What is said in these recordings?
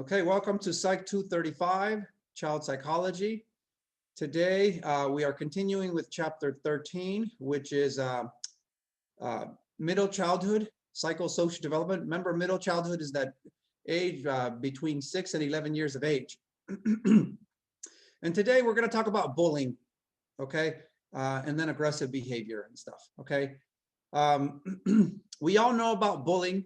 Okay, welcome to Psych 235, Child Psychology. Today, we are continuing with Chapter 13, which is middle childhood, psychosocial development. Remember, middle childhood is that age between 6 and 11 years of age. And today, we're going to talk about bullying, okay? And then aggressive behavior and stuff, okay? We all know about bullying,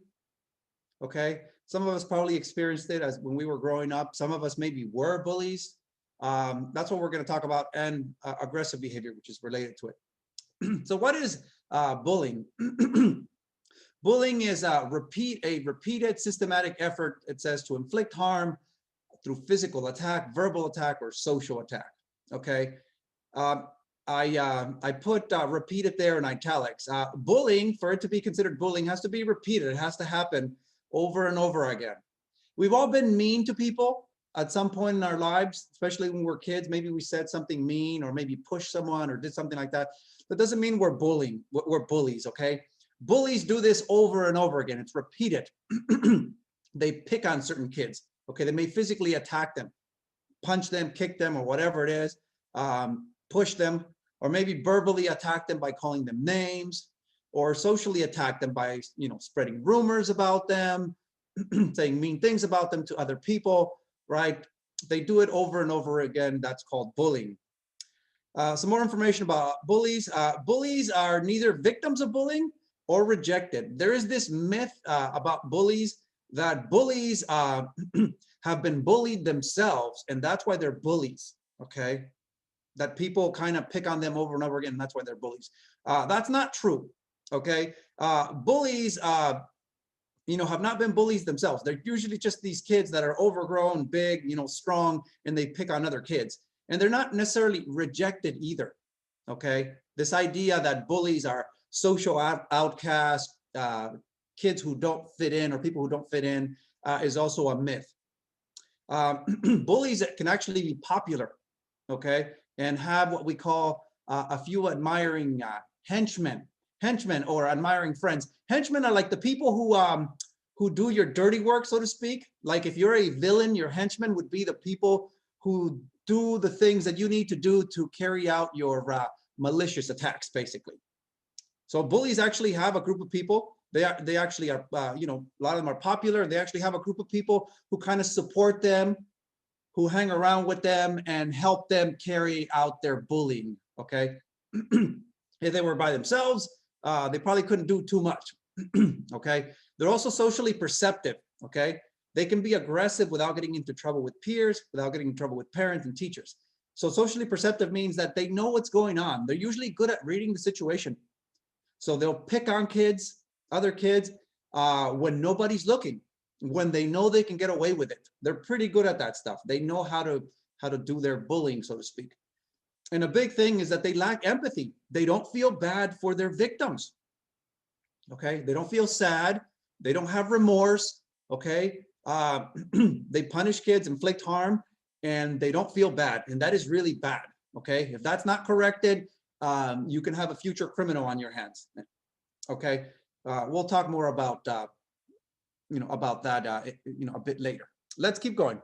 okay? Some of us probably experienced it as when we were growing up. Some of us maybe were bullies. That's what we're going to talk about, and aggressive behavior, which is related to it. So what is bullying? Bullying is a repeated systematic effort, it says, to inflict harm through physical attack, verbal attack, or social attack, okay? I put repeated there in italics. Bullying, for it to be considered bullying, has to be repeated. It has to happen over and over again. We've all been mean to people at some point in our lives, especially when we're kids. Maybe we said something mean or maybe pushed someone or did something like that. That doesn't mean we're bullies, okay? Bullies do this over and over again. It's repeated. They pick on certain kids, okay? They may physically attack them, punch them, kick them, or whatever it is, push them, or maybe verbally attack them by calling them names, or socially attack them by, spreading rumors about them, saying mean things about them to other people, right? They do it over and over again. That's called bullying. Some more information about bullies. Bullies are neither victims of bullying or rejected. There is this myth about bullies that bullies have been bullied themselves, and that's why they're bullies, okay? That people kind of pick on them over and over again, and that's why they're bullies. That's not true. Okay, bullies, have not been bullies themselves. They're usually just these kids that are overgrown, big, strong, and they pick on other kids. And they're not necessarily rejected either. Okay, this idea that bullies are social outcasts, kids who don't fit in, or people who don't fit in, is also a myth. Bullies can actually be popular, okay, and have what we call a few admiring henchmen or admiring friends. Henchmen are like the people who do your dirty work, so to speak. Like if you're a villain, your henchmen would be the people who do the things that you need to do to carry out your malicious attacks, basically. So bullies actually have a group of people. They actually are, a lot of them are popular. They actually have a group of people who kind of support them, who hang around with them and help them carry out their bullying, okay? If they were by themselves, they probably couldn't do too much, okay? They're also socially perceptive, okay? They can be aggressive without getting into trouble with peers, without getting in trouble with parents and teachers. So socially perceptive means that they know what's going on. They're usually good at reading the situation. So they'll pick on kids, other kids, when nobody's looking, when they know they can get away with it. They're pretty good at that stuff. They know how to do their bullying, so to speak. And a big thing is that they lack empathy. They don't feel bad for their victims, okay? They don't feel sad. They don't have remorse, okay? They punish kids, inflict harm, and they don't feel bad. And that is really bad, okay? If that's not corrected, you can have a future criminal on your hands, okay? We'll talk more about, about that, a bit later. Let's keep going.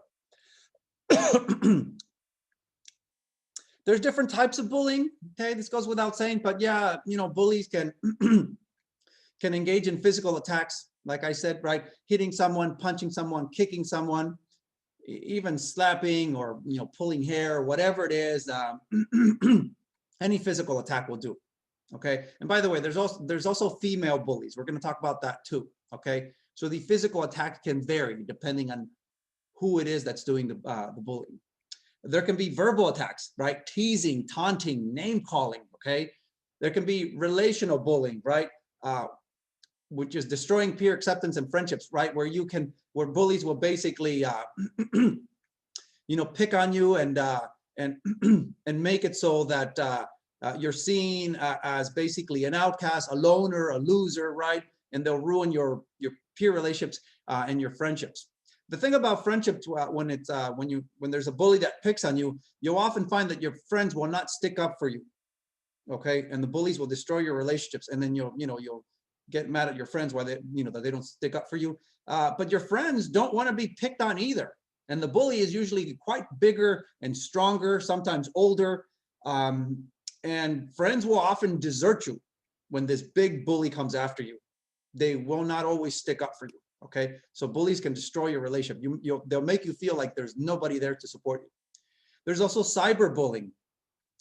There's different types of bullying. Okay, this goes without saying, but yeah, bullies can can engage in physical attacks, like I said, right? Hitting someone, punching someone, kicking someone, even slapping or pulling hair, or whatever it is. Any physical attack will do. Okay, and by the way, there's also female bullies. We're going to talk about that too. Okay, so the physical attack can vary depending on who it is that's doing the bullying. There can be verbal attacks, right? Teasing, taunting, name calling, okay? There can be relational bullying, right? Which is destroying peer acceptance and friendships, right? Where bullies will basically, pick on you and make it so that you're seen as basically an outcast, a loner, a loser, right? And they'll ruin your peer relationships and your friendships. The thing about friendships, when there's a bully that picks on you, you'll often find that your friends will not stick up for you, okay? And the bullies will destroy your relationships, and then you'll get mad at your friends why they, that they don't stick up for you. But your friends don't want to be picked on either. And the bully is usually quite bigger and stronger, sometimes older. And friends will often desert you when this big bully comes after you. They will not always stick up for you. Okay, so bullies can destroy your relationship. They'll make you feel like there's nobody there to support you. There's also cyberbullying,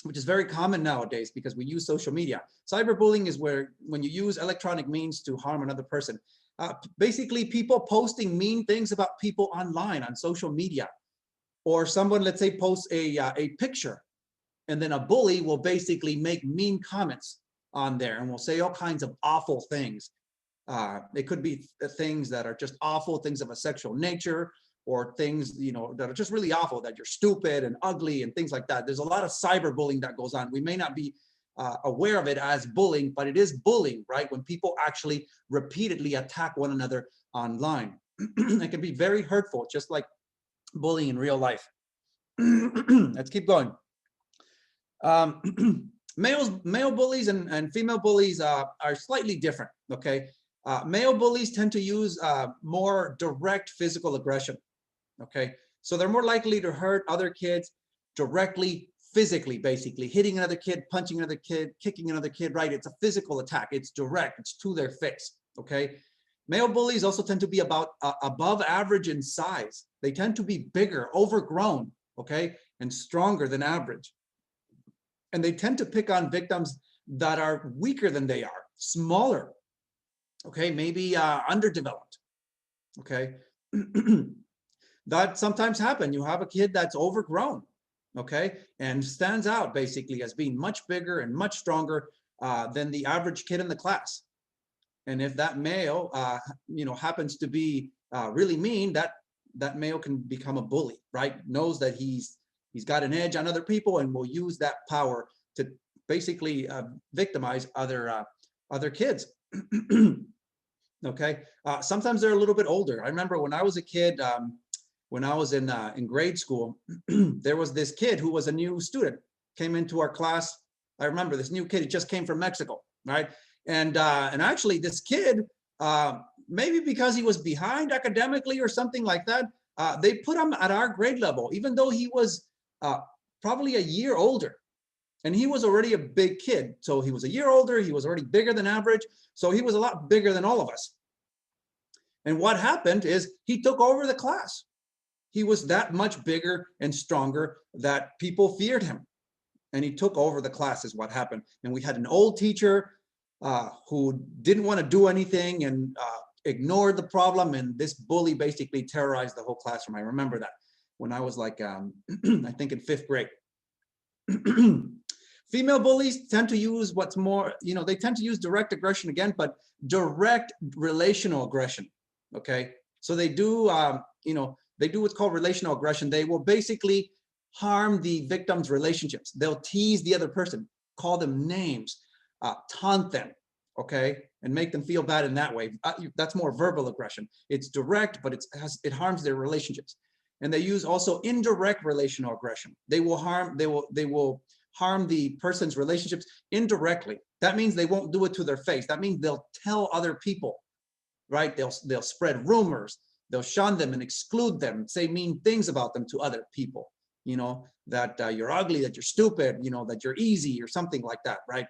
which is very common nowadays because we use social media. Cyberbullying is when you use electronic means to harm another person. Basically, people posting mean things about people online on social media, or someone, let's say, posts a picture, and then a bully will basically make mean comments on there and will say all kinds of awful things. It could be things that are just awful, things of a sexual nature, or things, that are just really awful, that you're stupid and ugly and things like that. There's a lot of cyberbullying that goes on. We may not be aware of it as bullying, but it is bullying, right? When people actually repeatedly attack one another online. It can be very hurtful, just like bullying in real life. Let's keep going. Male bullies and female bullies are slightly different, okay? Male bullies tend to use more direct physical aggression, okay? So they're more likely to hurt other kids directly, physically, basically, hitting another kid, punching another kid, kicking another kid, right? It's a physical attack. It's direct. It's to their face, okay? Male bullies also tend to be about above average in size. They tend to be bigger, overgrown, okay, and stronger than average. And they tend to pick on victims that are weaker than they are, smaller, okay, maybe underdeveloped, okay? That sometimes happens. You have a kid that's overgrown, okay, and stands out basically as being much bigger and much stronger than the average kid in the class. And if that male, happens to be really mean, that male can become a bully, right? Knows that he's got an edge on other people and will use that power to basically victimize other kids. Okay, sometimes they're a little bit older. I remember when I was a kid, when I was in grade school, there was this kid who was a new student, came into our class. I remember this new kid, he just came from Mexico, right? And actually this kid, maybe because he was behind academically or something like that, they put him at our grade level, even though he was probably a year older. And he was already a big kid. So he was a year older, he was already bigger than average. So he was a lot bigger than all of us. And what happened is he took over the class. He was that much bigger and stronger that people feared him. And he took over the class is what happened. And we had an old teacher who didn't want to do anything and ignored the problem. And this bully basically terrorized the whole classroom. I remember that when I was like, I think in 5th grade. Female bullies tend to use what's more, they tend to use direct aggression again, but direct relational aggression, okay? So they do, they do what's called relational aggression. They will basically harm the victim's relationships. They'll tease the other person, call them names, taunt them, okay? And make them feel bad in that way. That's more verbal aggression. It's direct, but it harms their relationships. And they use also indirect relational aggression. They will harm the person's relationships indirectly. That means they won't do it to their face. That means they'll tell other people, right? They'll spread rumors. They'll shun them and exclude them, say mean things about them to other people, that you're ugly, that you're stupid, that you're easy or something like that, right?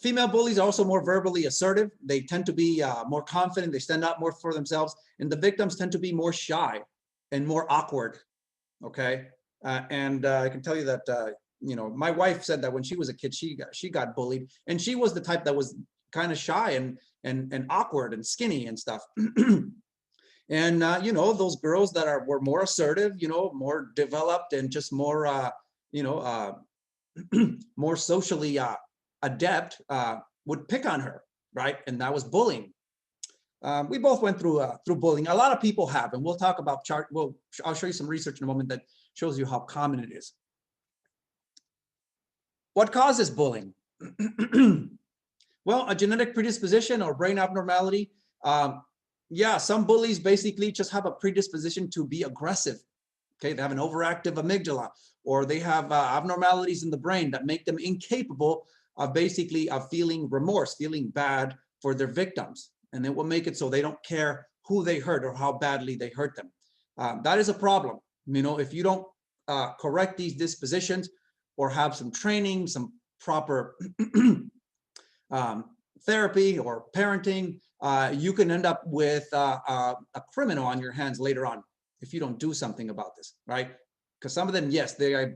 Female bullies are also more verbally assertive. They tend to be more confident. They stand up more for themselves. And the victims tend to be more shy and more awkward, okay? And I can tell you that, my wife said that when she was a kid, she got bullied. And she was the type that was kind of shy and awkward and skinny and stuff. And, those girls that were more assertive, more developed and just more, more socially adept would pick on her, right? And that was bullying. We both went through bullying. A lot of people have, and we'll talk about I'll show you some research in a moment that shows you how common it is. What causes bullying? Well, a genetic predisposition or brain abnormality. Yeah, some bullies basically just have a predisposition to be aggressive. Okay, they have an overactive amygdala, or they have abnormalities in the brain that make them incapable basically of feeling remorse, feeling bad for their victims. And it will make it so they don't care who they hurt or how badly they hurt them. That is a problem. If you don't correct these dispositions or have some training, some proper therapy or parenting, you can end up with a criminal on your hands later on if you don't do something about this, right? Because some of them, yes, they are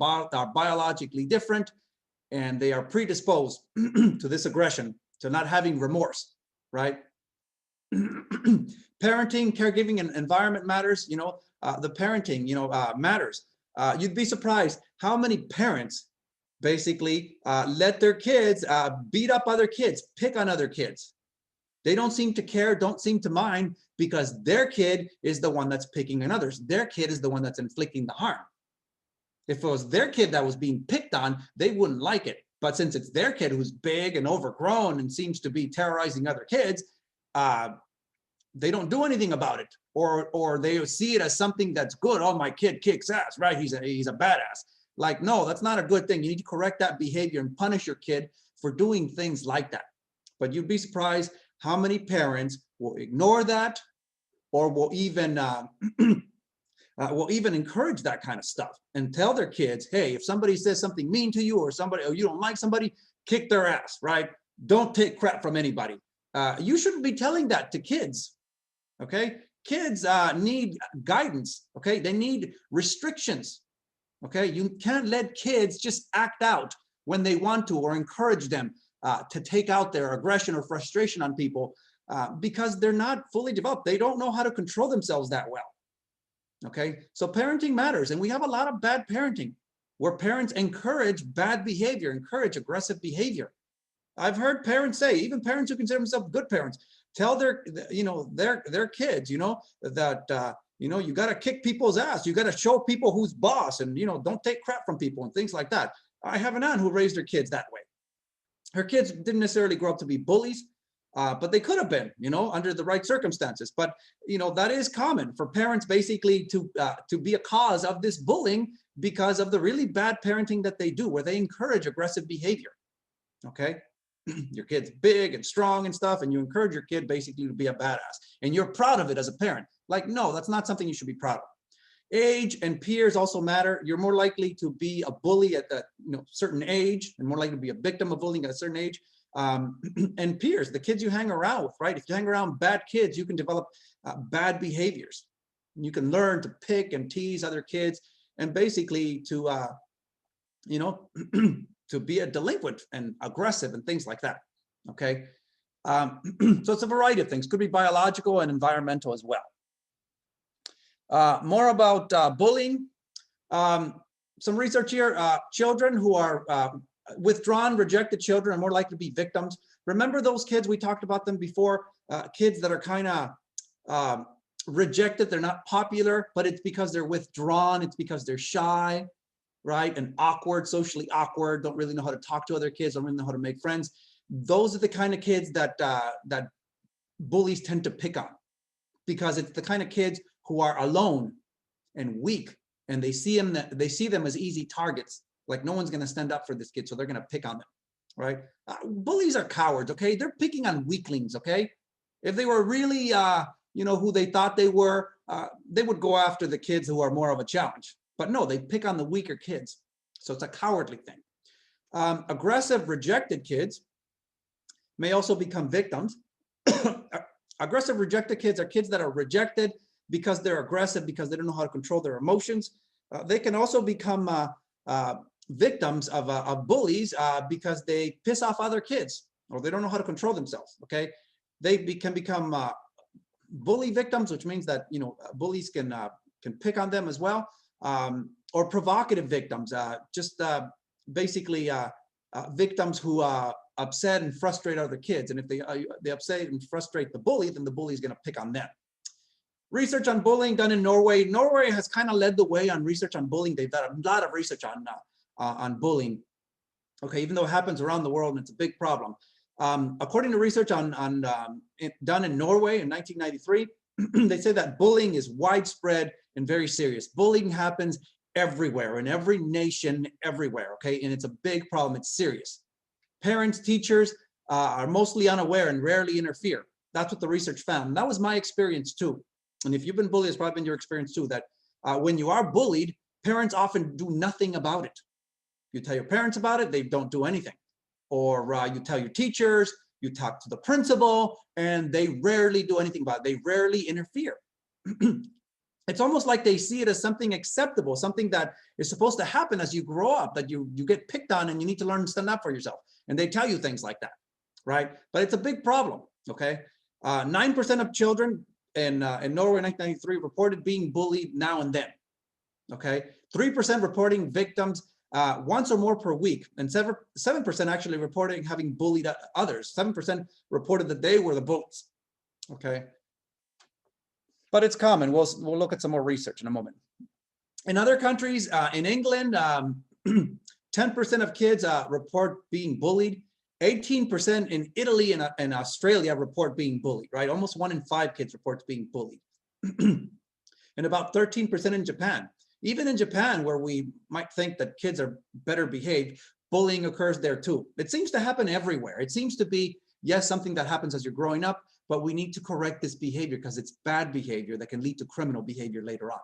biologically different and they are predisposed to this aggression, to not having remorse, right? Parenting, caregiving, and environment matters. The parenting, matters. You'd be surprised how many parents basically let their kids beat up other kids, pick on other kids. They don't seem to care, don't seem to mind, because their kid is the one that's picking on others. Their kid is the one that's inflicting the harm. If it was their kid that was being picked on, they wouldn't like it. But since it's their kid who's big and overgrown and seems to be terrorizing other kids, they don't do anything about it, or they see it as something that's good. Oh, my kid kicks ass, right? He's a badass. Like, no, that's not a good thing. You need to correct that behavior and punish your kid for doing things like that. But you'd be surprised how many parents will ignore that, or will even encourage that kind of stuff and tell their kids, hey, if somebody says something mean to you, or you don't like somebody, kick their ass, right? Don't take crap from anybody. You shouldn't be telling that to kids. Okay, kids need guidance. Okay, they need restrictions. Okay, you can't let kids just act out when they want to, or encourage them to take out their aggression or frustration on people because they're not fully developed. They don't know how to control themselves that well. Okay, so parenting matters, and we have a lot of bad parenting where parents encourage bad behavior, encourage aggressive behavior. I've heard parents say, even parents who consider themselves good parents, tell their kids, that you got to kick people's ass. You got to show people who's boss, and don't take crap from people and things like that. I have an aunt who raised her kids that way. Her kids didn't necessarily grow up to be bullies, but they could have been, under the right circumstances. But that is common for parents basically to be a cause of this bullying because of the really bad parenting that they do, where they encourage aggressive behavior. Okay. Your kid's big and strong and stuff, and you encourage your kid basically to be a badass, and you're proud of it as a parent. Like, no, that's not something you should be proud of. Age and peers also matter. You're more likely to be a bully at a certain age, and more likely to be a victim of bullying at a certain age. And peers, the kids you hang around with, right? If you hang around bad kids, you can develop bad behaviors. You can learn to pick and tease other kids, and basically to to be a delinquent and aggressive and things like that. Okay, so it's a variety of things. Could be biological and environmental as well. More about bullying. Some research here. Children who are withdrawn, rejected children are more likely to be victims. Remember those kids, we talked about them before, kids that are kind of rejected, they're not popular, but it's because they're withdrawn, it's because they're shy, right? And awkward, socially awkward, don't really know how to talk to other kids, don't really know how to make friends. Those are the kind of kids that that bullies tend to pick on, because it's the kind of kids who are alone and weak, and they see them as easy targets. Like, no one's going to stand up for this kid, so they're going to pick on them, right? Bullies are cowards, okay? They're picking on weaklings, okay? If they were really, who they thought they were, they would go after the kids who are more of a challenge. But no, they pick on the weaker kids. So it's a cowardly thing. Aggressive, rejected kids may also become victims. Aggressive, rejected kids are kids that are rejected because they're aggressive, because they don't know how to control their emotions. They can also become victims of bullies because they piss off other kids, or they don't know how to control themselves. Okay, they can become bully victims, which means that bullies can pick on them as well, or provocative victims, basically victims who upset and frustrate other kids. And if they upset and frustrate the bully, then the bully is going to pick on them. Research on bullying done in Norway. Norway has kind of led the way on research on bullying. They've done a lot of research on bullying. Okay, even though it happens around the world and it's a big problem. According to research done in Norway in 1993, they say that bullying is widespread and very serious. Bullying happens everywhere, in every nation, everywhere. Okay, and it's a big problem. It's serious. Parents, teachers are mostly unaware and rarely interfere. That's what the research found. And that was my experience too. And if you've been bullied, it's probably been your experience too, that when you are bullied, parents often do nothing about it. You tell your parents about it, they don't do anything. Or you tell your teachers, you talk to the principal, and they rarely do anything about it. They rarely interfere. It's almost like they see it as something acceptable, something that is supposed to happen as you grow up, that you get picked on and you need to learn to stand up for yourself. And they tell you things like that, right? But it's a big problem, okay? 9% of children in Norway in 1993 reported being bullied now and then, okay? 3% reporting victims once or more per week, and 7% actually reporting having bullied others. 7% reported that they were the bullies, okay? But it's common. We'll look at some more research in a moment. In other countries, in England, 10% of kids report being bullied. 18% in Italy and Australia report being bullied, right? Almost 1 in 5 kids reports being bullied. And about 13% in Japan. Even in Japan, where we might think that kids are better behaved, bullying occurs there too. It seems to happen everywhere. It seems to be, yes, something that happens as you're growing up, but we need to correct this behavior because it's bad behavior that can lead to criminal behavior later on.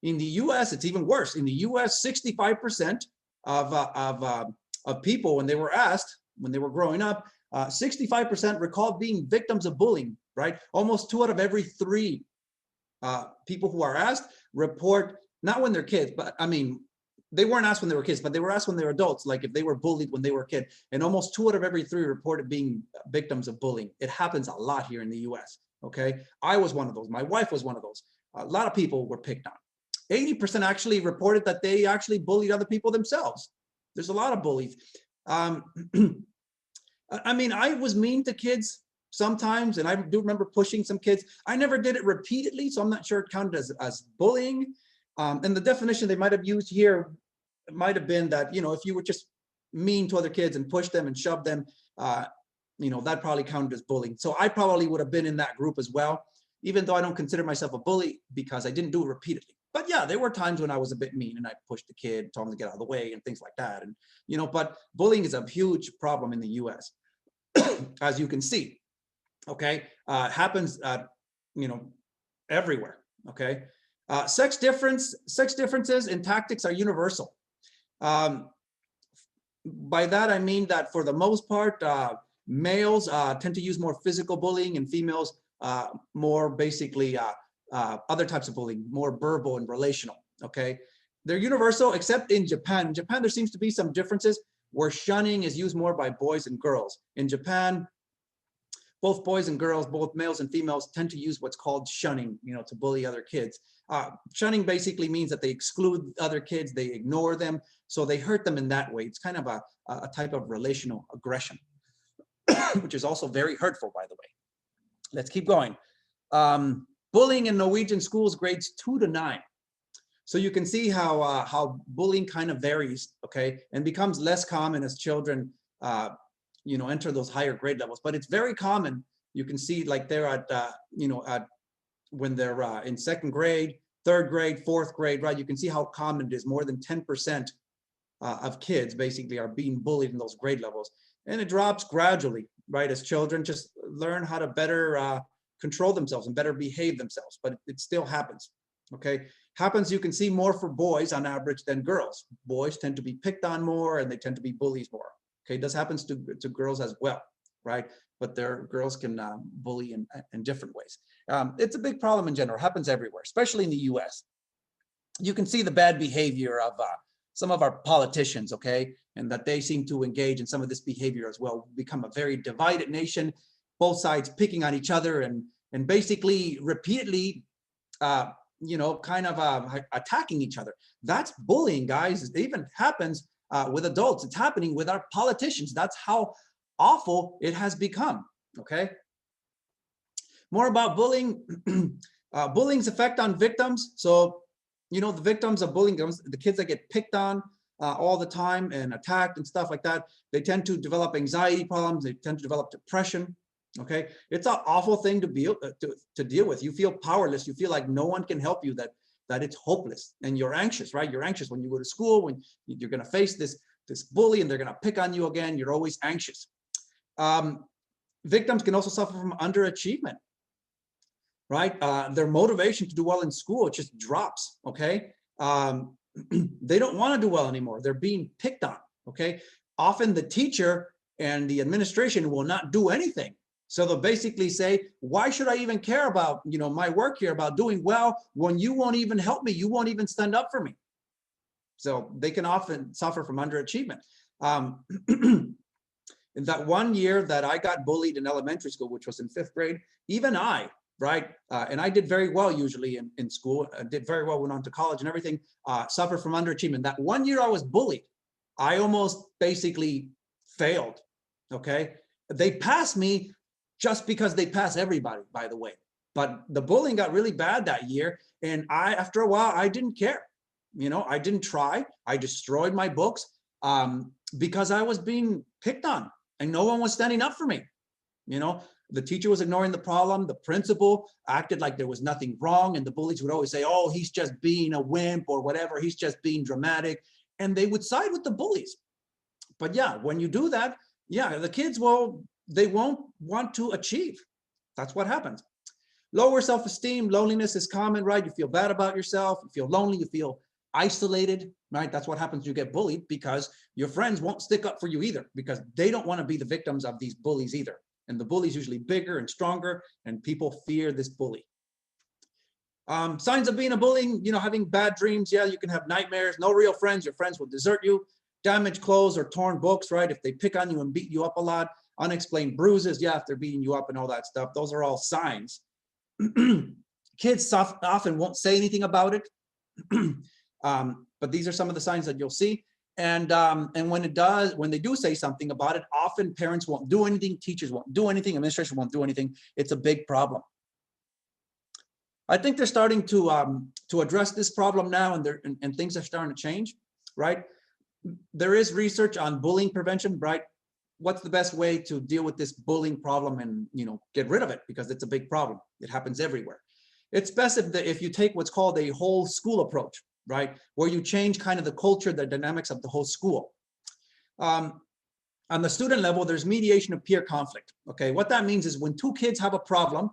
In the US, it's even worse. In the US, 65% of people, when they were asked, when they were growing up, 65% recalled being victims of bullying, right? Almost 2 out of every 3 people who are asked report, not when they're kids, but I mean, they weren't asked when they were kids, but they were asked when they were adults, like if they were bullied when they were a kid. And almost 2 out of every 3 reported being victims of bullying. It happens a lot here in the US, okay? I was one of those. My wife was one of those. A lot of people were picked on. 80% actually reported that they actually bullied other people themselves. There's a lot of bullies. I mean, I was mean to kids sometimes, and I do remember pushing some kids. I never did it repeatedly, so I'm not sure it counted as bullying. And the definition they might have used here might have been that, you know, if you were just mean to other kids and push them and shove them, you know, that probably counted as bullying. So I probably would have been in that group as well, even though I don't consider myself a bully because I didn't do it repeatedly. But yeah, there were times when I was a bit mean and I pushed the kid, told him to get out of the way and things like that. And, you know, but bullying is a huge problem in the US, as you can see, okay? Happens, you know, everywhere, okay? Sex differences in tactics are universal. By that, I mean that for the most part, males tend to use more physical bullying and females more basically other types of bullying, more verbal and relational, okay? They're universal, except in Japan. In Japan, there seems to be some differences where shunning is used more by boys and girls. In Japan, both boys and girls, both males and females tend to use what's called shunning, you know, to bully other kids. Shunning basically means that they exclude other kids, they ignore them, so they hurt them in that way. It's kind of a type of relational aggression, which is also very hurtful, by the way. Let's keep going. Bullying in Norwegian schools, grades 2 to 9. So you can see how bullying kind of varies, okay, and becomes less common as children, you know, enter those higher grade levels. But it's very common. You can see like they're at, you know, when they're in 2nd grade, 3rd grade, 4th grade, right? You can see how common it is. More than 10% of kids basically are being bullied in those grade levels. And it drops gradually, right? As children just learn how to better control themselves and better behave themselves, but it still happens, okay? Happens, you can see more for boys on average than girls. Boys tend to be picked on more and they tend to be bullies more, okay? This happens to girls as well, right? But girls can bully in different ways. It's a big problem in general, happens everywhere, especially in the US. You can see the bad behavior of some of our politicians, okay? And that they seem to engage in some of this behavior as well. We've become a very divided nation, both sides picking on each other and basically repeatedly, you know, kind of attacking each other. That's bullying, guys. It even happens with adults. It's happening with our politicians. That's how awful it has become, okay? More about bullying. Bullying's effect on victims. So, you know, the victims of bullying, the kids that get picked on all the time and attacked and stuff like that, they tend to develop anxiety problems. They tend to develop depression, okay? It's an awful thing to deal with. You feel powerless. You feel like no one can help you, that it's hopeless, and you're anxious, right? You're anxious when you go to school, when you're going to face this this bully and they're going to pick on you again. You're always anxious. Victims can also suffer from underachievement, right? Their motivation to do well in school, it just drops, okay? They don't want to do well anymore. They're being picked on, okay? Often the teacher and the administration will not do anything. So they'll basically say, why should I even care about, my work here, about doing well, when you won't even help me, you won't even stand up for me. So they can often suffer from underachievement. In that one year that I got bullied in elementary school, which was in 5th grade, even I, right, and I did very well usually in school, did very well, went on to college and everything, suffered from underachievement. That one year I was bullied, I almost basically failed, okay? They passed me just because they pass everybody, by the way. But the bullying got really bad that year. And after a while, I didn't care. I didn't try. I destroyed my books because I was being picked on and no one was standing up for me. The teacher was ignoring the problem. The principal acted like there was nothing wrong. And the bullies would always say, oh, he's just being a wimp or whatever. He's just being dramatic. And they would side with the bullies. But yeah, when you do that, yeah, the kids they won't want to achieve. That's what happens. Lower self-esteem, loneliness is common, right? You feel bad about yourself, you feel lonely, you feel isolated, right? That's what happens when you get bullied, because your friends won't stick up for you either, because they don't want to be the victims of these bullies either. And the bully's usually bigger and stronger, and people fear this bully. Signs of being a bully, having bad dreams. Yeah, you can have nightmares, no real friends, your friends will desert you. Damaged clothes or torn books, right? If they pick on you and beat you up a lot. Unexplained bruises, yeah, if they're beating you up and all that stuff, those are all signs. Kids often won't say anything about it, but these are some of the signs that you'll see. And when they do say something about it, often parents won't do anything, teachers won't do anything, administration won't do anything. It's a big problem. I think they're starting to address this problem now, and things are starting to change, right? There is research on bullying prevention, right? What's the best way to deal with this bullying problem and get rid of it, because it's a big problem. It happens everywhere. It's best if you take what's called a whole school approach, right, where you change kind of the culture, the dynamics of the whole school. On the student level, there's mediation of peer conflict. Okay, what that means is when two kids have a problem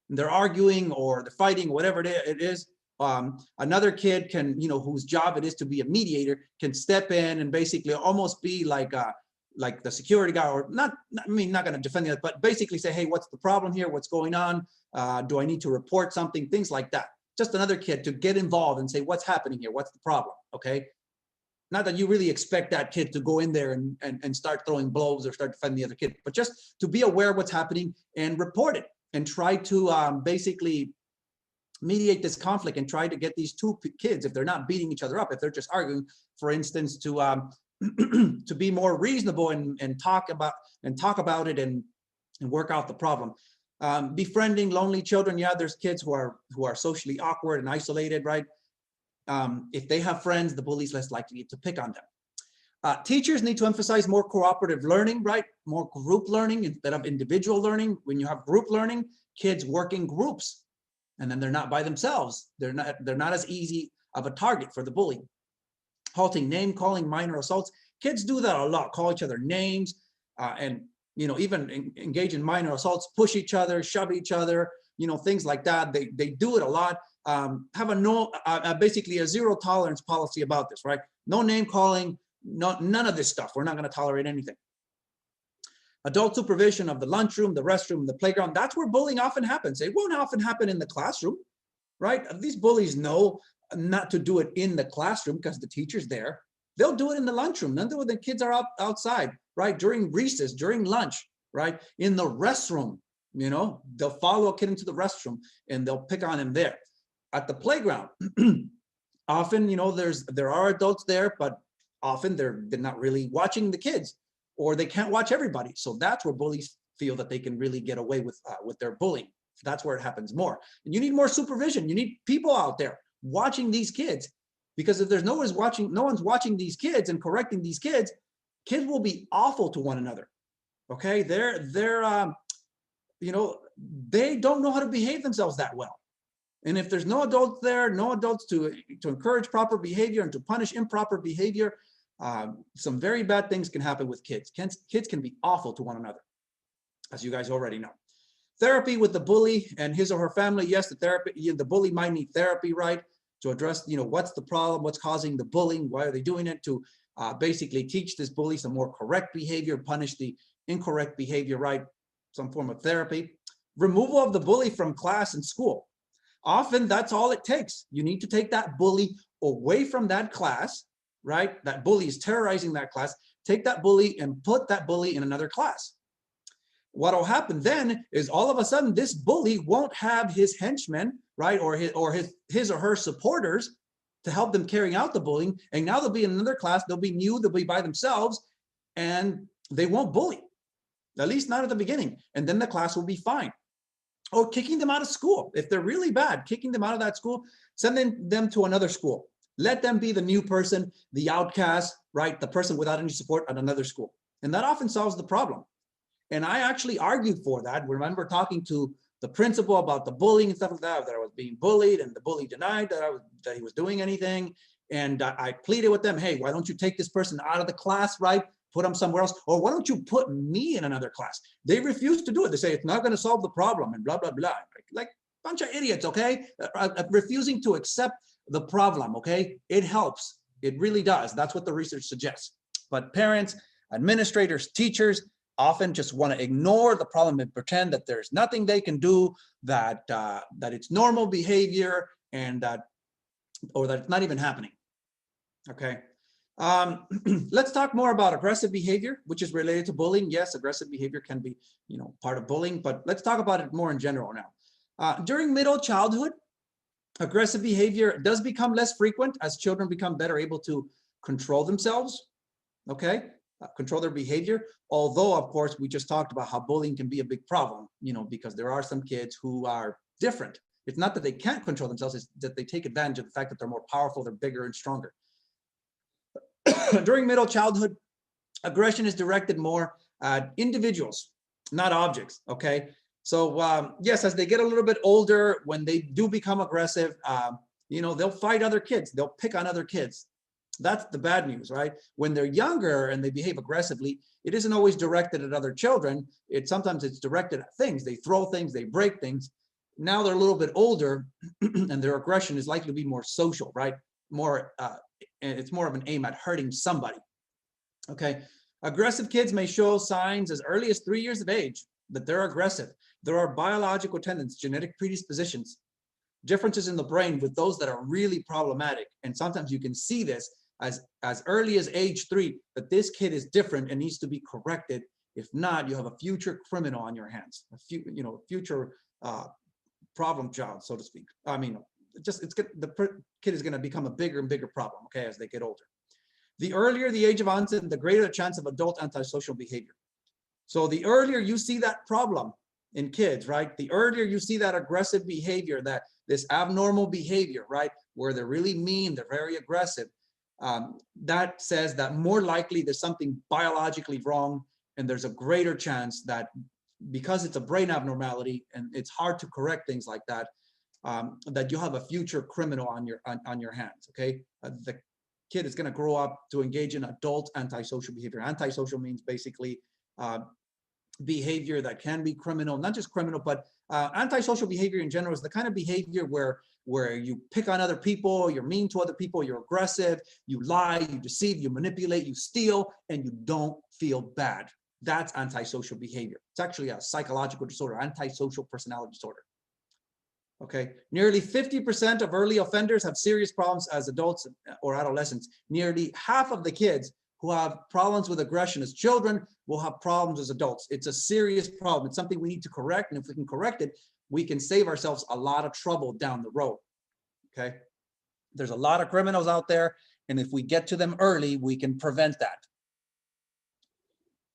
and they're arguing or they're fighting, whatever it is, another kid can, whose job it is to be a mediator, can step in and basically almost be like the security guy, or not going to defend it, but basically say, hey, what's the problem here? What's going on? Do I need to report something? Things like that. Just another kid to get involved and say, what's happening here? What's the problem? Okay. Not that you really expect that kid to go in there and start throwing blows or start defending the other kid, but just to be aware of what's happening and report it and try to basically mediate this conflict and try to get these two kids, if they're not beating each other up, if they're just arguing, for instance, to be more reasonable and talk about it and work out the problem. Befriending lonely children. Yeah, there's kids who are socially awkward and isolated, right? If they have friends, the bully's less likely to pick on them. Teachers need to emphasize more cooperative learning, right? More group learning instead of individual learning. When you have group learning, kids work in groups, and then they're not by themselves. They're not as easy of a target for the bully. Halting, name calling, minor assaults. Kids do that a lot, call each other names, and even engage in minor assaults, push each other, shove each other, things like that. They do it a lot. Have basically a zero tolerance policy about this, right? No name calling, none of this stuff. We're not going to tolerate anything. Adult supervision of the lunchroom, the restroom, the playground. That's where bullying often happens. It won't often happen in the classroom, right? These bullies know not to do it in the classroom because the teacher's there. They'll do it in the lunchroom. None when the kids are outside, right? During recess, during lunch, right? In the restroom, they'll follow a kid into the restroom and they'll pick on him there. At the playground, often, there are adults there, but often they're not really watching the kids, or they can't watch everybody. So that's where bullies feel that they can really get away with their bullying. That's where it happens more. And you need more supervision. You need people out there watching these kids, because if there's no one's watching these kids and correcting these kids will be awful to one another. Okay, they don't know how to behave themselves that well. And if there's no adults there, no adults to encourage proper behavior and to punish improper behavior, some very bad things can happen with kids. Kids can be awful to one another, as you guys already know. Therapy with the bully and his or her family. Yes, the bully might need therapy, right? To address, what's the problem, what's causing the bullying, why are they doing it, to basically teach this bully some more correct behavior, punish the incorrect behavior, right? Some form of therapy. Removal of the bully from class and school. Often that's all it takes. You need to take that bully away from that class, right? That bully is terrorizing that class. Take that bully and put that bully in another class. What will happen then is all of a sudden this bully won't have his henchmen, right, or his or her supporters to help them carry out the bullying. And now they'll be in another class. They'll be new. They'll be by themselves, and they won't bully, at least not at the beginning. And then the class will be fine. Or kicking them out of school if they're really bad. Kicking them out of that school, sending them to another school. Let them be the new person, the outcast, right, the person without any support at another school. And that often solves the problem. And I actually argued for that. Remember talking to the principal about the bullying and stuff like that I was being bullied, and the bully denied that he was doing anything. And I pleaded with them, hey, why don't you take this person out of the class, right? Put them somewhere else. Or why don't you put me in another class? They refuse to do it. They say it's not going to solve the problem and blah, blah, blah. Like a bunch of idiots, okay? Refusing to accept the problem, okay? It helps. It really does. That's what the research suggests. But parents, administrators, teachers, often just want to ignore the problem and pretend that there's nothing they can do, that it's normal behavior, and or that it's not even happening. Okay. Let's talk more about aggressive behavior, which is related to bullying. Yes, aggressive behavior can be, part of bullying, but let's talk about it more in general now. During middle childhood, aggressive behavior does become less frequent as children become better able to control themselves. Okay. Control their behavior. Although, of course, we just talked about how bullying can be a big problem, because there are some kids who are different. It's not that they can't control themselves, it's that they take advantage of the fact that they're more powerful, they're bigger and stronger. During middle childhood, aggression is directed more at individuals, not objects, okay? So, yes, as they get a little bit older, when they do become aggressive, they'll fight other kids, they'll pick on other kids. That's the bad news, right? When they're younger and they behave aggressively, it isn't always directed at other children. Sometimes it's directed at things. They throw things, they break things. Now they're a little bit older and their aggression is likely to be more social, right? It's more of an aim at hurting somebody. Okay. Aggressive kids may show signs as early as 3 years of age that they're aggressive. There are biological tendencies, genetic predispositions, differences in the brain with those that are really problematic. And sometimes you can see this as early as age 3, that this kid is different and needs to be corrected. If not, you have a future criminal on your hands, future problem child, so to speak. I mean, the kid is going to become a bigger and bigger problem, okay, as they get older. The earlier the age of onset, the greater the chance of adult antisocial behavior. So the earlier you see that problem in kids, right? The earlier you see that aggressive behavior, this abnormal behavior, right? Where they're really mean, they're very aggressive. That says that more likely there's something biologically wrong, and there's a greater chance that because it's a brain abnormality and it's hard to correct things like that, that you have a future criminal on your hands, okay? The kid is going to grow up to engage in adult antisocial behavior. Antisocial means basically behavior that can be criminal, not just criminal, but antisocial behavior in general is the kind of behavior where you pick on other people, you're mean to other people, you're aggressive, you lie, you deceive, you manipulate, you steal, and you don't feel bad. That's antisocial behavior. It's actually a psychological disorder, antisocial personality disorder. Okay, nearly 50% of early offenders have serious problems as adults or adolescents. Nearly half of the kids who have problems with aggression as children will have problems as adults. It's a serious problem. It's something we need to correct. And if we can correct it, we can save ourselves a lot of trouble down the road. Okay. There's a lot of criminals out there. And if we get to them early, we can prevent that.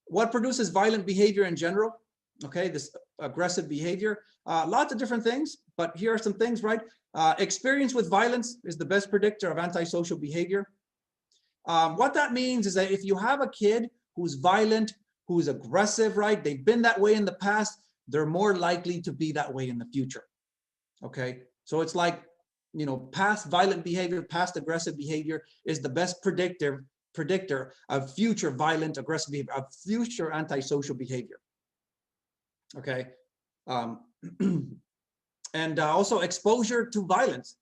What produces violent behavior in general? Okay, this aggressive behavior, lots of different things, but here are some things, right? Experience with violence is the best predictor of antisocial behavior. What that means is that if you have a kid who's violent, who's aggressive, right? They've been that way in the past, they're more likely to be that way in the future. Okay, so it's like, past violent behavior, past aggressive behavior is the best predictor predictor of future violent, aggressive behavior, of future antisocial behavior. Okay. And also exposure to violence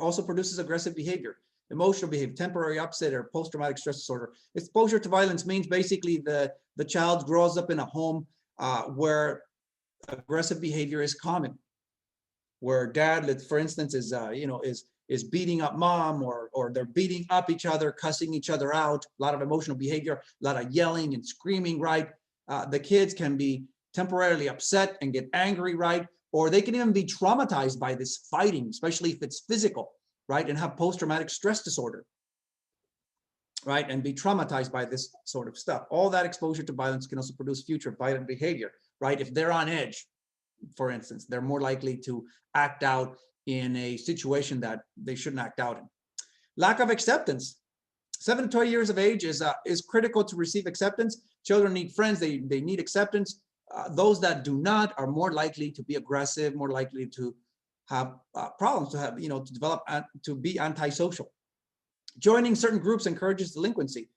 also produces aggressive behavior. Emotional behavior, temporary upset or post-traumatic stress disorder. Exposure to violence means basically the child grows up in a home where aggressive behavior is common, where dad, for instance, is is beating up mom, or they're beating up each other, cussing each other out, a lot of emotional behavior, a lot of yelling and screaming, right? The kids can be temporarily upset and get angry, right? Or they can even be traumatized by this fighting, especially if it's physical, right? And have post-traumatic stress disorder, right? And be traumatized by this sort of stuff. All that exposure to violence can also produce future violent behavior, right? If they're on edge, for instance, they're more likely to act out in a situation that they shouldn't act out in. Lack of acceptance. 7 to 12 years of age is critical to receive acceptance. Children need friends, they need acceptance. Those that do not are more likely to be aggressive, more likely to have problems, to have, to develop, to be antisocial. Joining certain groups encourages delinquency.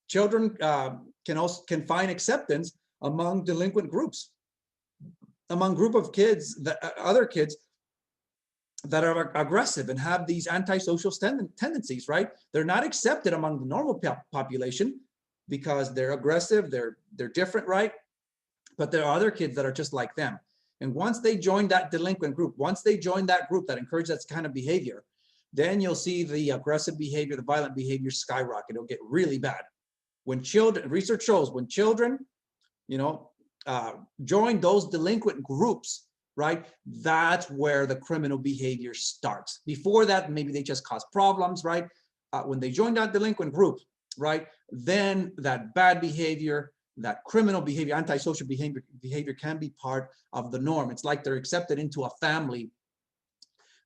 Children can find acceptance among delinquent groups, among group of kids, other kids that are aggressive and have these antisocial tendencies, right? They're not accepted among the normal population because they're aggressive, they're different, right? But there are other kids that are just like them. And once they join that delinquent group, once they join that group that encourages that kind of behavior, then you'll see the aggressive behavior, the violent behavior skyrocket. It'll get really bad. When children, research shows, when children, join those delinquent groups, right? That's where the criminal behavior starts. Before that, maybe they just cause problems, right? When they join that delinquent group, right? Then that bad behavior, that criminal behavior, antisocial behavior can be part of the norm. It's like they're accepted into a family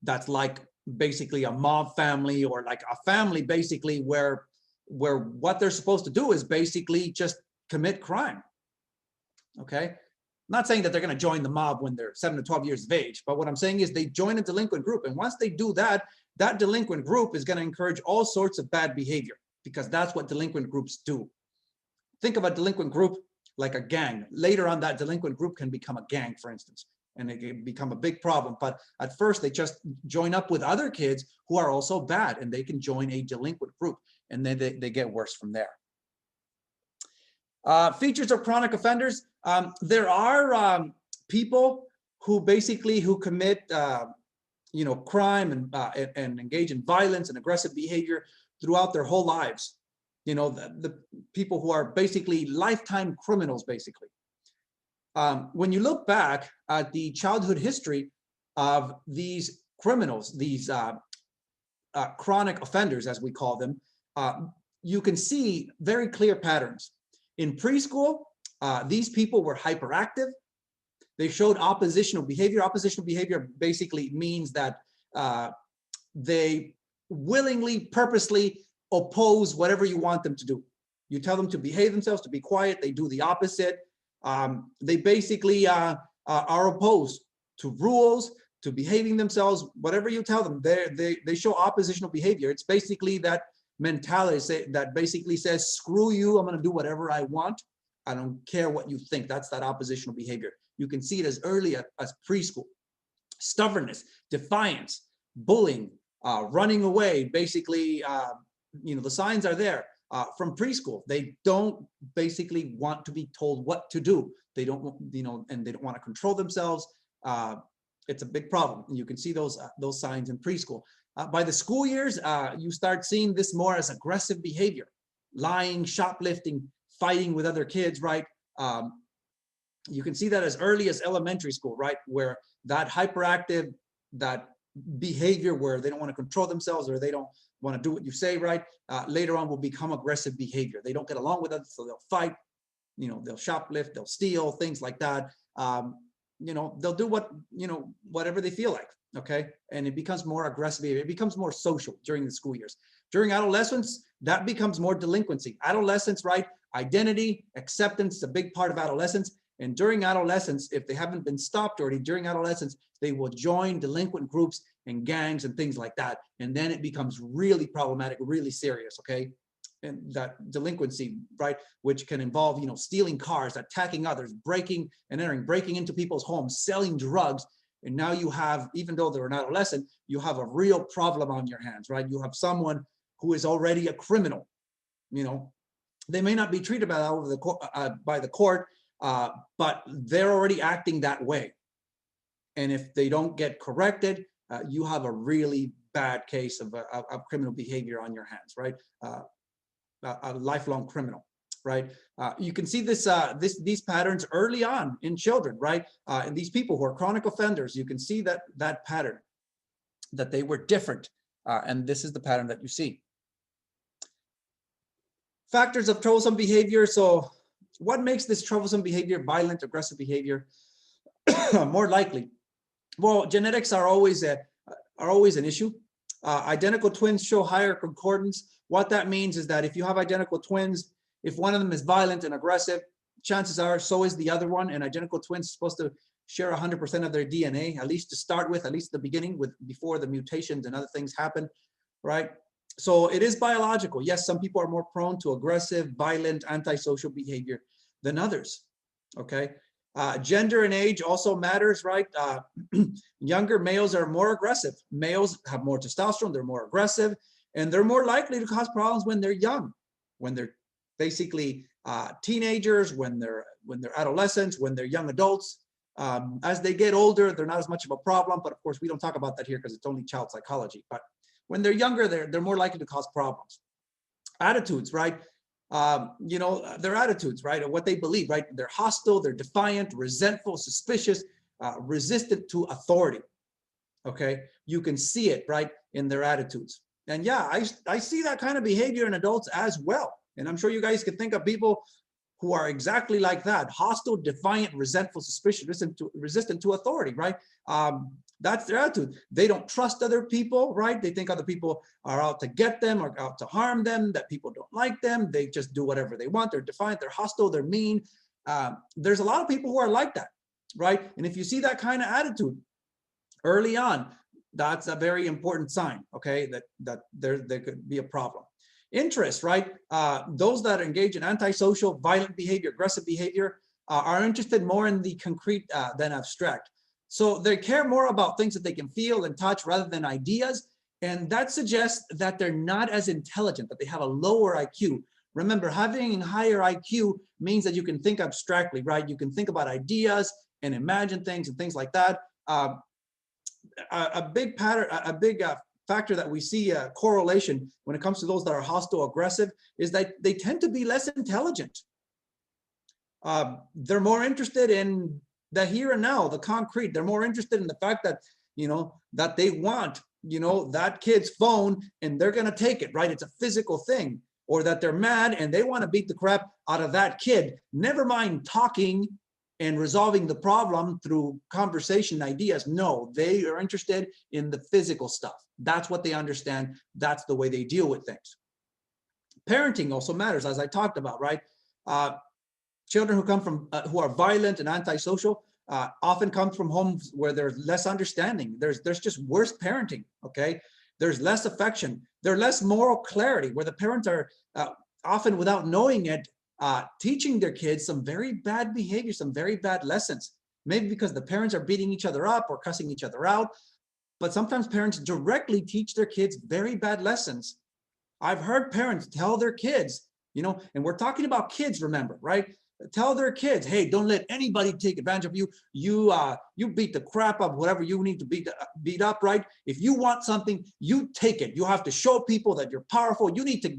that's like basically a mob family, or like a family basically where what they're supposed to do is basically just commit crime. Okay. I'm not saying that they're going to join the mob when they're 7 to 12 years of age, but what I'm saying is they join a delinquent group. And once they do that, that delinquent group is going to encourage all sorts of bad behavior, because that's what delinquent groups do. Think of a delinquent group like a gang. Later on, that delinquent group can become a gang, for instance, and it can become a big problem. But at first, they just join up with other kids who are also bad, and they can join a delinquent group, and then they get worse from there. Features of chronic offenders. There are people who commit crime and engage in violence and aggressive behavior throughout their whole lives. The people who are basically lifetime criminals, basically. When you look back at the childhood history of these criminals, these chronic offenders, as we call them, you can see very clear patterns. In preschool, these people were hyperactive. They showed oppositional behavior. Oppositional behavior basically means that they willingly, purposely oppose whatever you want them to do. You tell them to behave themselves, to be quiet, they do the opposite. They basically are opposed to rules, to behaving themselves. Whatever you tell them, they show oppositional behavior. It's basically that mentality that basically says, screw you, I'm going to do whatever I want. I don't care what you think. That's that oppositional behavior. You can see it as early as preschool. Stubbornness, defiance, bullying, running away. Basically, the signs are there from preschool. They don't basically want to be told what to do. They don't, and they don't want to control themselves. It's a big problem. And you can see those signs in preschool. By the school years, you start seeing this more as aggressive behavior, lying, shoplifting, fighting with other kids, right? You can see that as early as elementary school, right? Where that hyperactive, that behavior where they don't want to control themselves, or they don't want to do what you say, right? Later on will become aggressive behavior. They don't get along with others, so they'll fight, they'll shoplift, they'll steal, things like that. They'll do whatever they feel like, okay? And it becomes more aggressive behavior. It becomes more social during the school years. During adolescence, that becomes more delinquency. Adolescence, right? Identity, acceptance is a big part of adolescence. And during adolescence, if they haven't been stopped already, during adolescence, they will join delinquent groups and gangs and things like that. And then it becomes really problematic, really serious, okay? and that delinquency, right, which can involve, stealing cars, attacking others, breaking and entering, breaking into people's homes, selling drugs. And now you have, even though they're an adolescent, you have a real problem on your hands, right? You have someone who is already a criminal. They may not be treated by the court, but they're already acting that way. And if they don't get corrected, you have a really bad case of criminal behavior on your hands, right? A lifelong criminal, right? You can see these patterns early on in children, right? And these people who are chronic offenders, you can see that pattern, that they were different. And this is the pattern that you see. Factors of troublesome behavior. So what makes this troublesome behavior, violent, aggressive behavior, more likely? Well, genetics are always an issue. Identical twins show higher concordance. What that means is that if you have identical twins, if one of them is violent and aggressive, chances are so is the other one. And identical twins are supposed to share 100% of their DNA, at least to start with, at least the beginning, before the mutations and other things happen, right? So it is biological. Yes, some people are more prone to aggressive, violent, antisocial behavior than others, okay? Gender and age also matters, right? Younger males are more aggressive. Males have more testosterone, they're more aggressive, and they're more likely to cause problems when they're young, when they're basically teenagers, when they're adolescents, when they're young adults. As they get older, they're not as much of a problem, but of course we don't talk about that here because it's only child psychology. But when they're younger, they're more likely to cause problems. Attitudes, right? Their attitudes, right? Or what they believe, right? They're hostile, they're defiant, resentful, suspicious, resistant to authority. Okay, you can see it, right, in their attitudes. And yeah, I see that kind of behavior in adults as well. And I'm sure you guys could think of people who are exactly like that: hostile, defiant, resentful, suspicious, resistant to authority, right? That's their attitude. They don't trust other people, right? They think other people are out to get them or out to harm them, that people don't like them. They just do whatever they want. They're defiant, they're hostile, they're mean. There's a lot of people who are like that, right? And if you see that kind of attitude early on, that's a very important sign, okay, that there could be a problem. Interest, right? Those that engage in antisocial, violent behavior, aggressive behavior, are interested more in the concrete than abstract. So they care more about things that they can feel and touch rather than ideas. And that suggests that they're not as intelligent, that they have a lower IQ. Remember, having higher IQ means that you can think abstractly, right? You can think about ideas and imagine things and things like that. A big pattern, a big factor that we see a correlation when it comes to those that are hostile, aggressive, is that they tend to be less intelligent. They're more interested in the here and now, the concrete. They're more interested in the fact that, that they want, that kid's phone and they're going to take it, right? It's a physical thing. Or that they're mad and they want to beat the crap out of that kid. Never mind talking and resolving the problem through conversation, ideas. No, they are interested in the physical stuff. That's what they understand. That's the way they deal with things. Parenting also matters, as I talked about, right? Children who come from, who are violent and antisocial, often come from homes where there's less understanding. There's just worse parenting, okay? There's less affection. There's less moral clarity, where the parents are often, without knowing it, teaching their kids some very bad behavior, some very bad lessons. Maybe because the parents are beating each other up or cussing each other out. But sometimes parents directly teach their kids very bad lessons. I've heard parents tell their kids, and we're talking about kids, remember, right? Tell their kids, hey, don't let anybody take advantage of you. You beat the crap up, whatever you need to beat up, right? If you want something, you take it. You have to show people that you're powerful. You need to,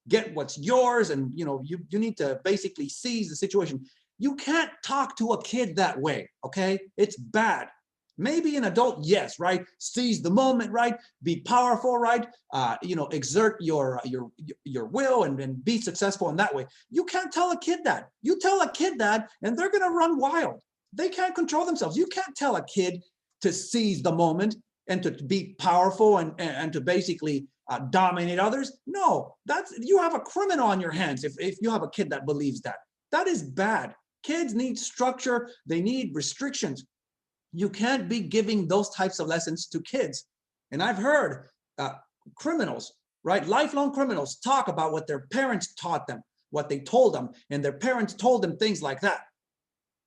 get what's yours, and you need to basically seize the situation. You can't talk to a kid that way, okay? It's bad. Maybe an adult, yes, right? Seize the moment, right? Be powerful, right? Exert your will and be successful in that way. You can't tell a kid that. You tell a kid that, and they're going to run wild. They can't control themselves. You can't tell a kid to seize the moment and to be powerful and to basically dominate others. No, you have a criminal on your hands if you have a kid that believes that. That is bad. Kids need structure. They need restrictions. You can't be giving those types of lessons to kids. And I've heard criminals right? Lifelong criminals talk about what their parents taught them, what they told them, and their parents told them things like that.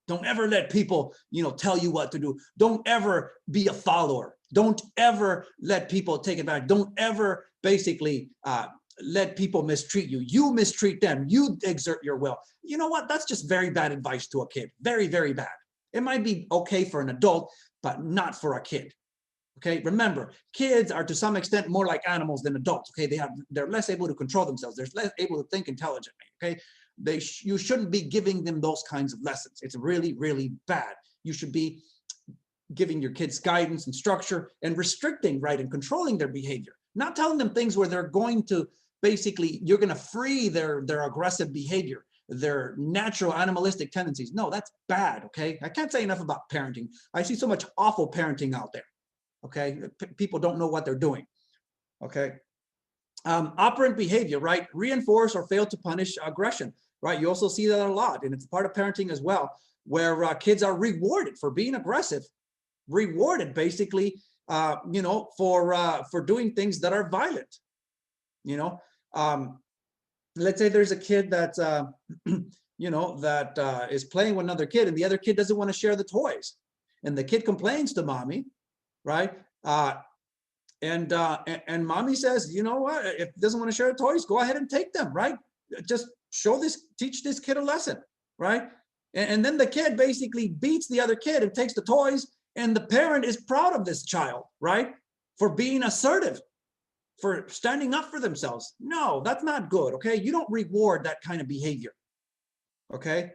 Don't ever let people, tell you what to do. Don't ever be a follower. Don't ever let people take advantage. Don't ever basically let people mistreat you. You mistreat them. You exert your will. You know what? That's just very bad advice to a kid. Very, very bad. It might be okay for an adult, but not for a kid. Okay, remember, kids are to some extent more like animals than adults. Okay, they're less able to control themselves. They're less able to think intelligently. Okay, you shouldn't be giving them those kinds of lessons. It's really, really bad. You should be giving your kids guidance and structure and restricting, right, and controlling their behavior. Not telling them things where they're going to basically, you're going to free their aggressive behavior, their natural animalistic tendencies. No, that's bad. Okay, I can't say enough about parenting. I see so much awful parenting out there. Okay, people don't know what they're doing. Okay, operant behavior, right? Reinforce or fail to punish aggression, right? You also see that a lot, and it's part of parenting as well, where kids are rewarded for being aggressive, rewarded basically, for doing things that are violent. Let's say there's a kid that's, is playing with another kid, and the other kid doesn't want to share the toys, and the kid complains to mommy, right? And mommy says, you know what? If he doesn't want to share the toys, go ahead and take them, right? Just teach this kid a lesson, right? And then the kid basically beats the other kid and takes the toys, and the parent is proud of this child, right? For being assertive, for standing up for themselves. No, that's not good, okay? You don't reward that kind of behavior, okay?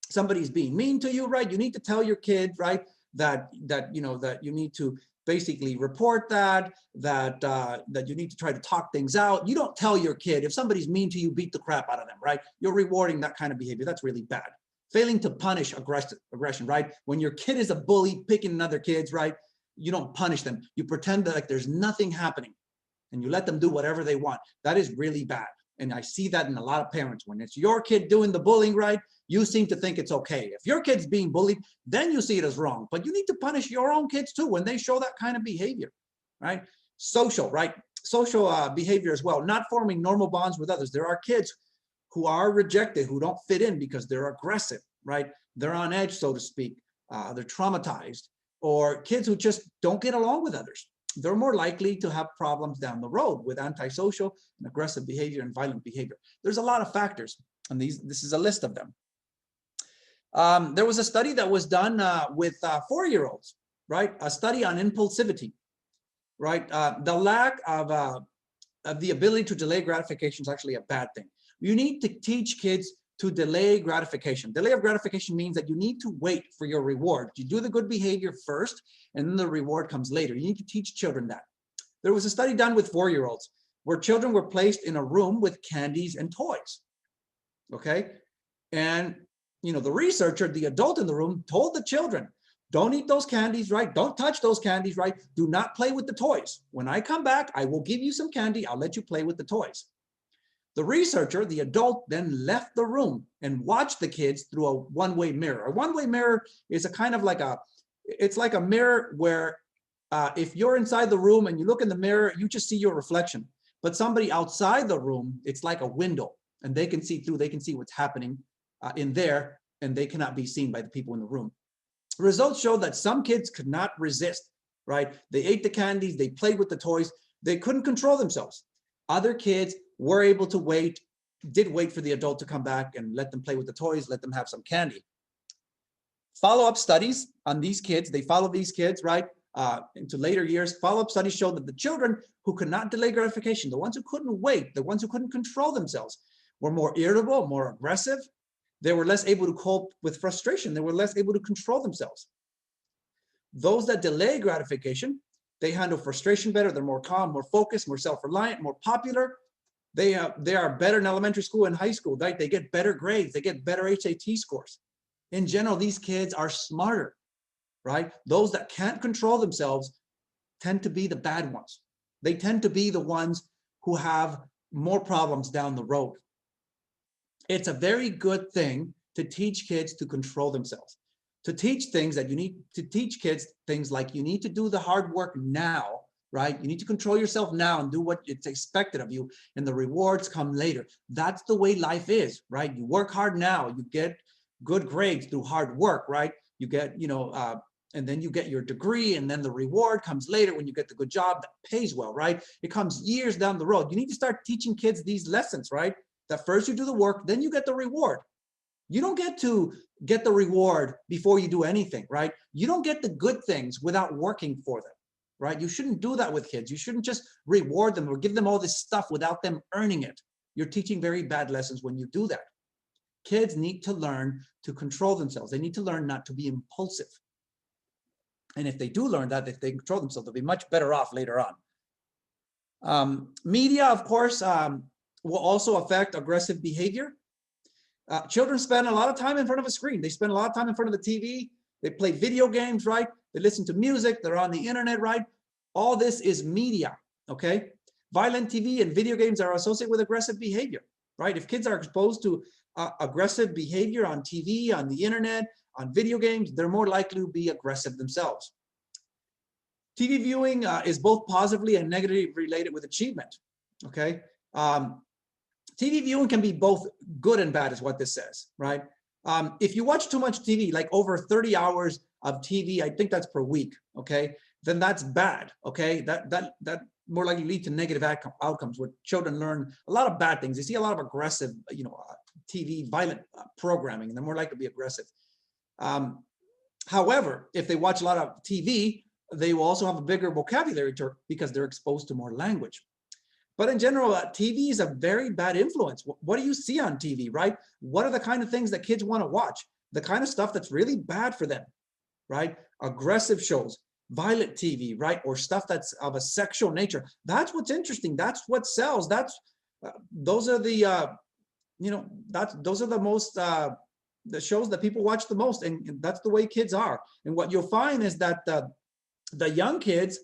Somebody's being mean to you, right? You need to tell your kid, right, that you need to basically report that you need to try to talk things out. You don't tell your kid, if somebody's mean to you, beat the crap out of them, right? You're rewarding that kind of behavior. That's really bad. Failing to punish aggression, right? When your kid is a bully, picking another kids, right? You don't punish them. You pretend that like there's nothing happening, and you let them do whatever they want. That is really bad. And I see that in a lot of parents. When it's your kid doing the bullying, right, you seem to think it's okay. If your kid's being bullied, then you see it as wrong. But you need to punish your own kids too when they show that kind of behavior, right? Social, right? Social behavior as well. Not forming normal bonds with others. There are kids who are rejected, who don't fit in because they're aggressive, right? They're on edge, so to speak. They're traumatized. Or kids who just don't get along with others. They're more likely to have problems down the road with antisocial and aggressive behavior and violent behavior. There's a lot of factors, and this is a list of them. There was a study that was done with 4-year-olds, right? A study on impulsivity, right? The lack of the ability to delay gratification is actually a bad thing. You need to teach kids to delay gratification. Delay of gratification means that you need to wait for your reward. You do the good behavior first, and then the reward comes later. You need to teach children that. There was a study done with 4-year-olds where children were placed in a room with candies and toys, okay? And, the researcher, the adult in the room, told the children, don't eat those candies, right? Don't touch those candies, right? Do not play with the toys. When I come back, I will give you some candy. I'll let you play with the toys. The researcher, the adult, then left the room and watched the kids through a one-way mirror. A one-way mirror is a kind of like it's like a mirror where if you're inside the room and you look in the mirror, you just see your reflection. But somebody outside the room, it's like a window, and they can see through, they can see what's happening in there, and they cannot be seen by the people in the room. Results show that some kids could not resist, right? They ate the candies, they played with the toys, they couldn't control themselves. Other kids were able to did wait for the adult to come back and let them play with the toys, let them have some candy. Follow-up studies on these kids, they followed these kids, right, into later years. Follow-up studies showed that the children who could not delay gratification, the ones who couldn't wait, the ones who couldn't control themselves, were more irritable, more aggressive. They were less able to cope with frustration. They were less able to control themselves. Those that delay gratification, they handle frustration better. They're more calm, more focused, more self-reliant, more popular. They are better in elementary school and high school, right? They get better grades. They get better HAT scores. In general, these kids are smarter, right? Those that can't control themselves tend to be the bad ones. They tend to be the ones who have more problems down the road. It's a very good thing to teach kids to control themselves, to teach things that you need to teach kids things like you need to do the hard work now right? You need to control yourself now and do what it's expected of you, and the rewards come later. That's the way life is, right? You work hard now, you get good grades through hard work, right? You get, and then you get your degree, and then the reward comes later when you get the good job that pays well, right? It comes years down the road. You need to start teaching kids these lessons, right? That first you do the work, then you get the reward. You don't get to get the reward before you do anything, right? You don't get the good things without working for them, right? You shouldn't do that with kids. You shouldn't just reward them or give them all this stuff without them earning it. You're teaching very bad lessons when you do that. Kids need to learn to control themselves. They need to learn not to be impulsive. And if they do learn that, if they control themselves, they'll be much better off later on. Media, of course, will also affect aggressive behavior. Children spend a lot of time in front of a screen. They spend a lot of time in front of the TV. They play video games, right? They listen to music. They're on the internet, right? All this is media, okay? Violent TV and video games are associated with aggressive behavior, right? If kids are exposed to aggressive behavior on TV, on the internet, on video games, they're more likely to be aggressive themselves. TV viewing is both positively and negatively related with achievement, okay? TV viewing can be both good and bad is what this says, right? If you watch too much TV, like over 30 hours of TV, I think that's per week, okay? Then that's bad, okay? That more likely lead to negative outcomes where children learn a lot of bad things. They see a lot of aggressive, TV violent programming, and they're more likely to be aggressive. However, if they watch a lot of TV, they will also have a bigger vocabulary because they're exposed to more language. But in general, TV is a very bad influence. What do you see on TV, right? What are the kind of things that kids want to watch? The kind of stuff that's really bad for them, right? Aggressive shows, violent TV, right? Or stuff that's of a sexual nature. That's what's interesting. That's what sells. Those are the, those are the most, the shows that people watch the most. And that's the way kids are. And what you'll find is that the young kids,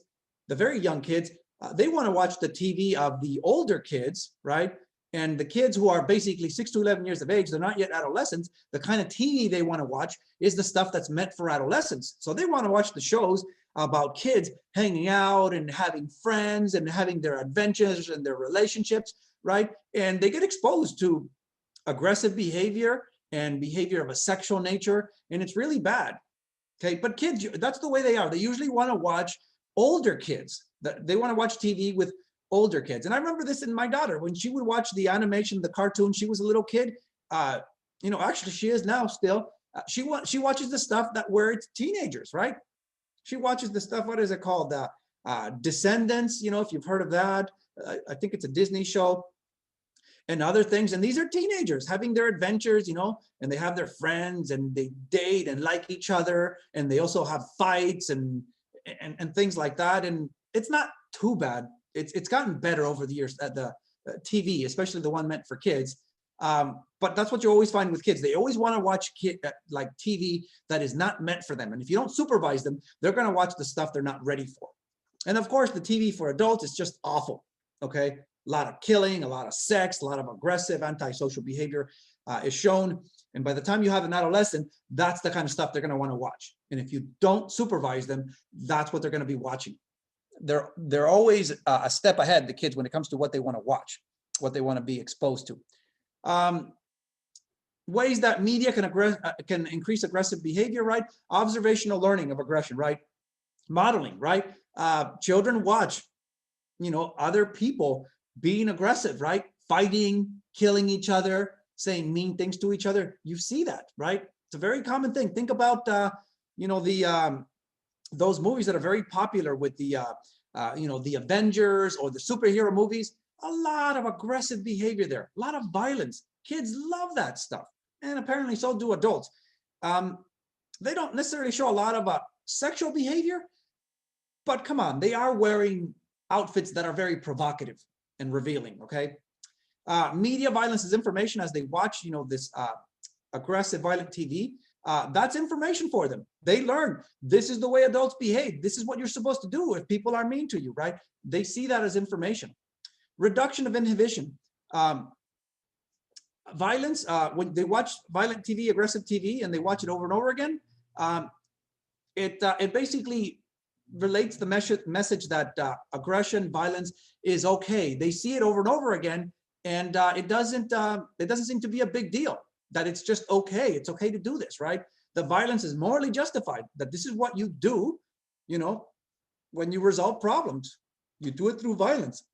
the very young kids, they want to watch the TV of the older kids, right? And the kids who are basically 6 to 11 years of age, they're not yet adolescents. The kind of TV they want to watch is the stuff that's meant for adolescents. So they want to watch the shows about kids hanging out and having friends and having their adventures and their relationships, right? And they get exposed to aggressive behavior and behavior of a sexual nature, and it's really bad. Okay, but kids, that's the way they are. They usually want to watch older kids. They want to watch TV with older kids. And I remember this in my daughter, when she would watch the animation, the cartoon, she was a little kid. Actually she is now still. She watches the stuff where it's teenagers, right? She watches the stuff, what is it called? Descendants, if you've heard of that. I think it's a Disney show. And other things. And these are teenagers having their adventures, and they have their friends and they date and like each other. And they also have fights and things like that. And it's not too bad. It's gotten better over the years at the TV, especially the one meant for kids. But that's what you always find with kids. They always want to watch like TV that is not meant for them. And if you don't supervise them, they're going to watch the stuff they're not ready for. And of course, the TV for adults is just awful. Okay. A lot of killing, a lot of sex, a lot of aggressive, antisocial behavior is shown. And by the time you have an adolescent, that's the kind of stuff they're going to want to watch. And if you don't supervise them, that's what they're going to be watching. They're always a step ahead, the kids, when it comes to what they want to watch, what they want to be exposed to. Ways that media can increase aggressive behavior, right? Observational learning of aggression, right? Modeling, right? Children watch, other people being aggressive, right? Fighting, killing each other, saying mean things to each other. You see that, right? It's a very common thing. Think about, those movies that are very popular with the Avengers or the superhero movies. A lot of aggressive behavior there, a lot of violence. Kids love that stuff. And apparently so do adults. They don't necessarily show a lot of sexual behavior, but come on, they are wearing outfits that are very provocative and revealing, okay? Media violence is information as they watch, this aggressive, violent TV. That's information for them. They learn this is the way adults behave. This is what you're supposed to do if people are mean to you, right? They see that as information. Reduction of inhibition. Violence, when they watch violent TV, aggressive TV, and they watch it over and over again, it basically relates the message that aggression, violence is okay. They see it over and over again, and it doesn't seem to be a big deal. That it's just okay. It's okay to do this, right? The violence is morally justified. That this is what you do, you know, when you resolve problems. You do it through violence.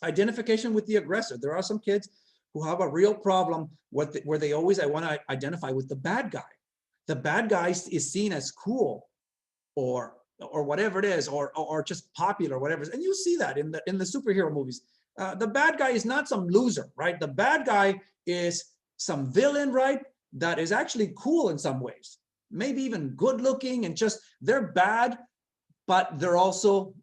Identification with the aggressor. There are some kids who have a real problem where they always want to identify with the bad guy. The bad guy is seen as cool, or whatever it is, or just popular, whatever. And you see that in the superhero movies. The bad guy is not some loser, right? The bad guy is some villain, right? That is actually cool in some ways, maybe even good looking, and just they're bad, but they're also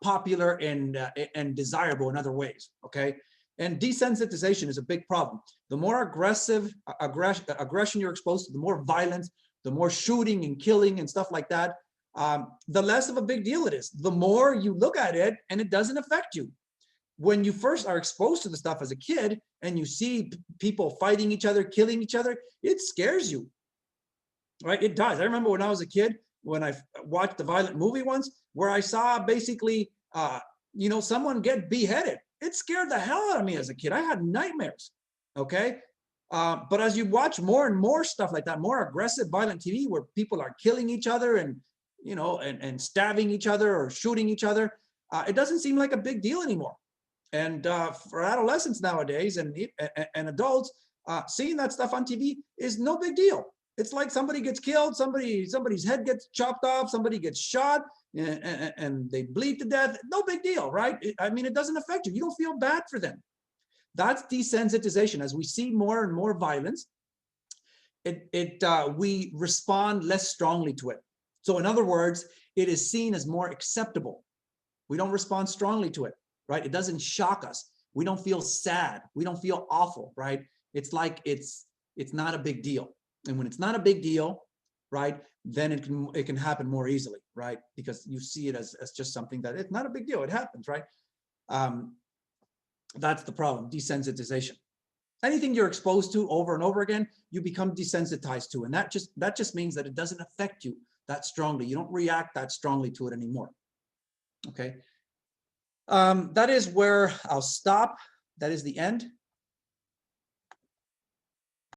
popular and desirable in other ways. Okay. And desensitization is a big problem. The more aggression you're exposed to, the more violence, the more shooting and killing and stuff like that, the less of a big deal it is. The more you look at it and it doesn't affect you. When you first are exposed to the stuff as a kid and you see people fighting each other, killing each other, it scares you, right? It does. I remember when I was a kid, when I watched a violent movie once where I saw basically, someone get beheaded. It scared the hell out of me as a kid. I had nightmares, okay? But as you watch more and more stuff like that, more aggressive, violent TV where people are killing each other and, and stabbing each other or shooting each other, it doesn't seem like a big deal anymore. And for adolescents nowadays and adults, seeing that stuff on TV is no big deal. It's like somebody gets killed, somebody's head gets chopped off, somebody gets shot, and they bleed to death. No big deal, right? It doesn't affect you. You don't feel bad for them. That's desensitization. As we see more and more violence, we respond less strongly to it. So in other words, it is seen as more acceptable. We don't respond strongly to it, right? It doesn't shock us. We don't feel sad. We don't feel awful, right? It's like it's not a big deal. And when it's not a big deal, right, then it can happen more easily, right? Because you see it as just something that it's not a big deal. It happens, right? That's the problem, desensitization. Anything you're exposed to over and over again, you become desensitized to. And that just means that it doesn't affect you that strongly. You don't react that strongly to it anymore. Okay. That is where I'll stop. That is the end.